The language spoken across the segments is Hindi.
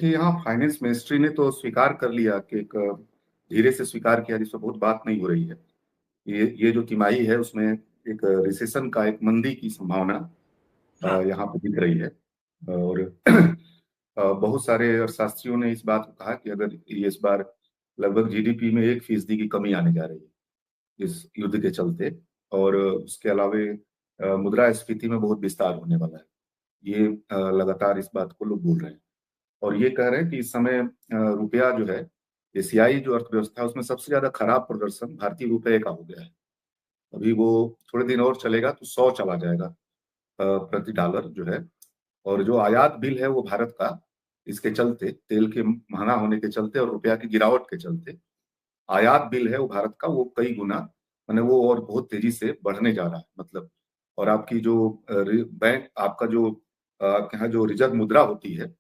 कि यहाँ फाइनेंस मिनिस्ट्री ने तो स्वीकार कर लिया कि एक धीरे से स्वीकार किया, जिसमें बहुत बात नहीं हो रही है। ये जो तिमाही है उसमें एक रिसेशन का, एक मंदी की संभावना हाँ। यहाँ पे दिख रही है। और बहुत सारे अर्थशास्त्रियों ने इस बात को कहा कि अगर ये इस बार लगभग जीडीपी में 1% की कमी आने जा रही है इस युद्ध के चलते। और उसके अलावे मुद्रास्फीति में बहुत विस्तार होने वाला है। ये लगातार इस बात को लोग बोल रहे हैं। और ये कह रहे हैं कि इस समय रुपया जो है, एशियाई जो अर्थव्यवस्था है उसमें सबसे ज्यादा खराब प्रदर्शन भारतीय रुपए का हो गया है। अभी वो थोड़े दिन और चलेगा तो 100 चला जाएगा प्रति डॉलर जो है। और जो आयात बिल है वो भारत का, इसके चलते, तेल के महंगा होने के चलते और रुपया की गिरावट के चलते, आयात बिल है वो भारत का, वो कई गुना, माने वो और बहुत तेजी से बढ़ने जा रहा है। मतलब और आपकी जो बैंक, आपका जो यहाँ जो रिजर्व मुद्रा होती है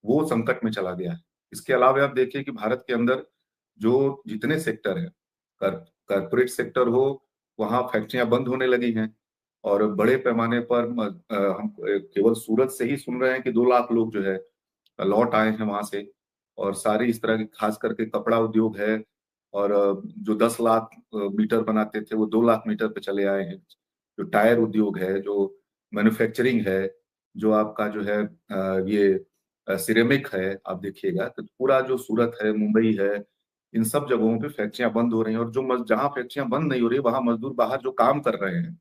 वो संकट में चला गया है। इसके अलावा आप देखिए कि भारत के अंदर जो जितने सेक्टर है, कारपोरेट सेक्टर हो, वहाँ फैक्ट्रियां बंद होने लगी हैं। और बड़े पैमाने पर हम केवल सूरत से ही सुन रहे हैं कि 2 लाख लोग जो है लौट आए हैं वहां से। और सारी इस तरह की, खास करके कपड़ा उद्योग है, और जो 10 लाख मीटर बनाते थे वो 2 लाख मीटर पे चले आए हैं। जो टायर उद्योग है, जो मैन्युफैक्चरिंग है, जो आपका जो है ये सिरेमिक है, आप देखिएगा तो पूरा जो सूरत है, मुंबई है, इन सब जगहों पे फैक्ट्रियां बंद हो रही हैं। और जो जहां फैक्ट्रियां बंद नहीं हो रही, वहां मजदूर बाहर जो काम कर रहे हैं,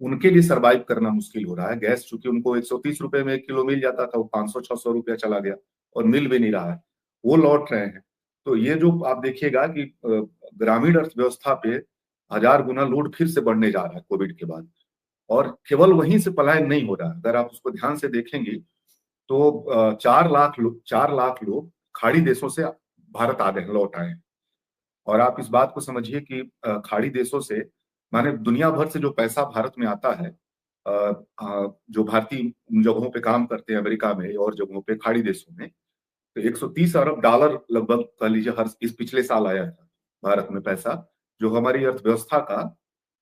उनके लिए सरवाइव करना मुश्किल हो रहा है। गैस चूंकि उनको 130 रुपए में 1 किलो मिल जाता था, वो 500-600 रुपया चला गया और मिल भी नहीं रहा है। वो लौट रहे हैं। तो ये जो आप देखिएगा कि ग्रामीण अर्थव्यवस्था पे 1000 गुना लोड फिर से बढ़ने जा रहा है कोविड के बाद। और केवल वहीं से पलायन नहीं हो रहा है, अगर आप उसको ध्यान से देखेंगे तो 4 लाख लोग खाड़ी देशों से भारत आ गए, लौट आए हैं। और आप इस बात को समझिए कि खाड़ी देशों से, माने दुनिया भर से जो पैसा भारत में आता है, जो भारतीय उन जगहों पे काम करते हैं, अमेरिका में और जगहों पे, खाड़ी देशों में, तो 130 अरब डॉलर लगभग कह लीजिए हर इस पिछले साल आया था भारत में पैसा, जो हमारी अर्थव्यवस्था का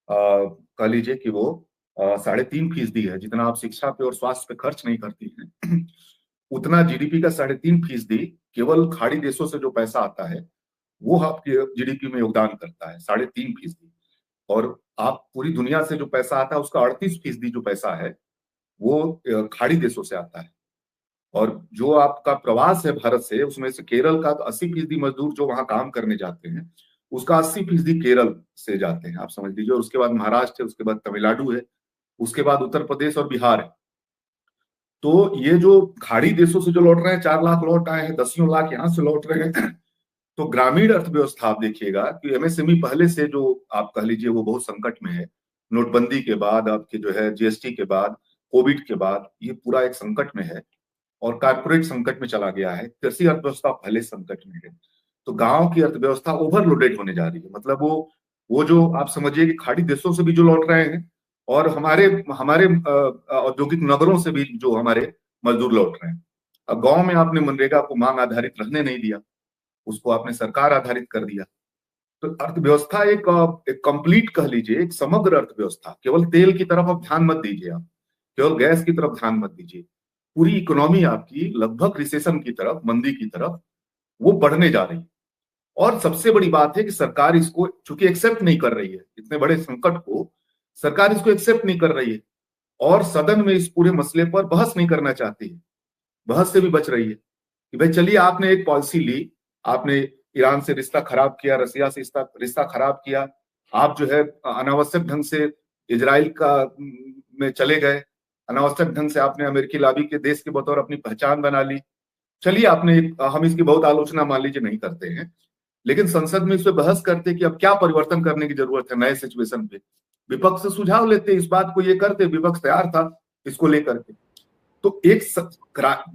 कह लीजिए कि वो 3.5% है। जितना आप शिक्षा पे और स्वास्थ्य पे खर्च नहीं करती हैं उतना जीडीपी का 3.5% केवल खाड़ी देशों से जो पैसा आता है वो आपके जीडीपी में योगदान करता है, 3.5%। और आप पूरी दुनिया से जो पैसा आता है उसका 38% जो पैसा है वो खाड़ी देशों से आता है। और जो आपका प्रवास है भारत से, उसमें से केरल का तो 80% मजदूर जो वहां काम करने जाते हैं, उसका 80% केरल से जाते हैं, आप समझ लीजिए। और उसके बाद महाराष्ट्र है, उसके बाद तमिलनाडु है, उसके बाद उत्तर प्रदेश और बिहार है। तो ये जो खाड़ी देशों से जो लौट रहे हैं, 4 लाख लौट आए हैं, 10 लाख यहाँ से लौट रहे हैं। तो ग्रामीण अर्थव्यवस्था आप देखिएगा कि एमएसएमई पहले से जो आप कह लीजिए वो बहुत संकट में है। नोटबंदी के बाद, आपके जो है जीएसटी के बाद, कोविड के बाद, ये पूरा एक संकट में है। और कारपोरेट संकट में चला गया है। कृषि अर्थव्यवस्था पहले संकट में है। तो गांव की अर्थव्यवस्था ओवरलोडेड होने जा रही है। मतलब वो जो आप समझिए कि खाड़ी देशों से भी जो लौट रहे हैं, और हमारे हमारे औद्योगिक नगरों से भी जो हमारे मजदूर लौट रहे हैं। अब गांव में आपने मनरेगा को मांग आधारित रहने नहीं दिया, उसको आपने सरकार आधारित कर दिया। तो अर्थव्यवस्था एक कंप्लीट कह लीजिए, एक समग्र अर्थव्यवस्था, केवल तेल की तरफ अब ध्यान मत दीजिए आप, केवल गैस की तरफ ध्यान मत दीजिए। पूरी इकोनॉमी आपकी लगभग रिसेशन की तरफ, मंदी की तरफ वो बढ़ने जा रही है। और सबसे बड़ी बात है कि सरकार इसको चूंकि एक्सेप्ट नहीं कर रही है, इतने बड़े संकट को सरकार इसको एक्सेप्ट नहीं कर रही है। और सदन में इस पूरे मसले पर बहस नहीं करना चाहती है, बहस से भी बच रही है कि भाई चलिए, आपने एक पॉलिसी ली, आपने ईरान से रिश्ता खराब किया, रसिया से रिश्ता खराब किया, आप जो है अनावश्यक ढंग से इजराइल का में चले गए, अनावश्यक ढंग से आपने अमेरिकी लॉबी के देश के बतौर अपनी पहचान बना ली। चलिए, आपने हम इसकी बहुत आलोचना मान लीजिए नहीं करते हैं, लेकिन संसद में इस पे बहस करते कि अब क्या परिवर्तन करने की जरूरत है नए सिचुएशन पे। विपक्ष से सुझाव लेते, इस बात को ये करते, विपक्ष तैयार था इसको लेकर के। तो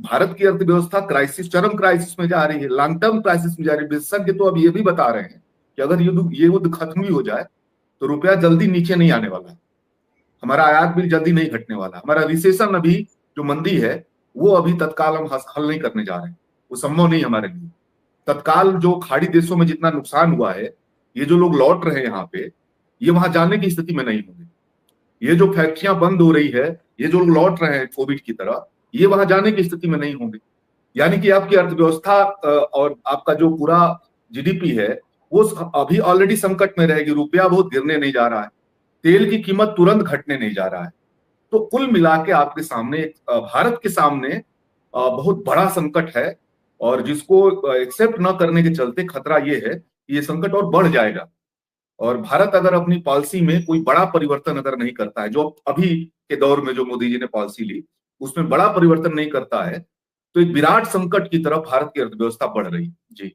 भारत की अर्थव्यवस्था क्राइसिस, चरम क्राइसिस में जा रही है, लॉन्ग टर्म क्राइसिस में जा रही है। विशेषज्ञ तो अब ये भी बता रहे हैं कि अगर ये युद्ध खत्म भी हो जाए तो रुपया जल्दी नीचे नहीं आने वाला है, हमारा आयात बिल जल्दी नहीं घटने वाला, हमारा रिसेशन अभी जो मंदी है वो अभी तत्काल हम हल नहीं करने जा रहे हैं, वो संभव नहीं हमारे लिए। तत्काल जो खाड़ी देशों में जितना नुकसान हुआ है, ये जो लोग लौट रहे हैं यहाँ पे, ये वहां जाने की स्थिति में नहीं होंगे। ये जो फैक्ट्रियां बंद हो रही है, ये जो लोग लौट रहे हैं कोविड की तरह, ये वहां जाने की स्थिति में नहीं होंगे। यानी कि आपकी अर्थव्यवस्था और आपका जो पूरा जीडीपी है वो अभी ऑलरेडी संकट में रहेगी। रुपया बहुत गिरने नहीं जा रहा है, तेल की कीमत तुरंत घटने नहीं जा रहा है। तो कुल मिला के आपके सामने भारत के सामने बहुत बड़ा संकट है, और जिसको एक्सेप्ट न करने के चलते खतरा ये है कि ये संकट और बढ़ जाएगा। और भारत अगर अपनी पॉलिसी में कोई बड़ा परिवर्तन अगर नहीं करता है, जो अभी के दौर में जो मोदी जी ने पॉलिसी ली उसमें बड़ा परिवर्तन नहीं करता है, तो एक विराट संकट की तरफ भारत की अर्थव्यवस्था बढ़ रही। जी।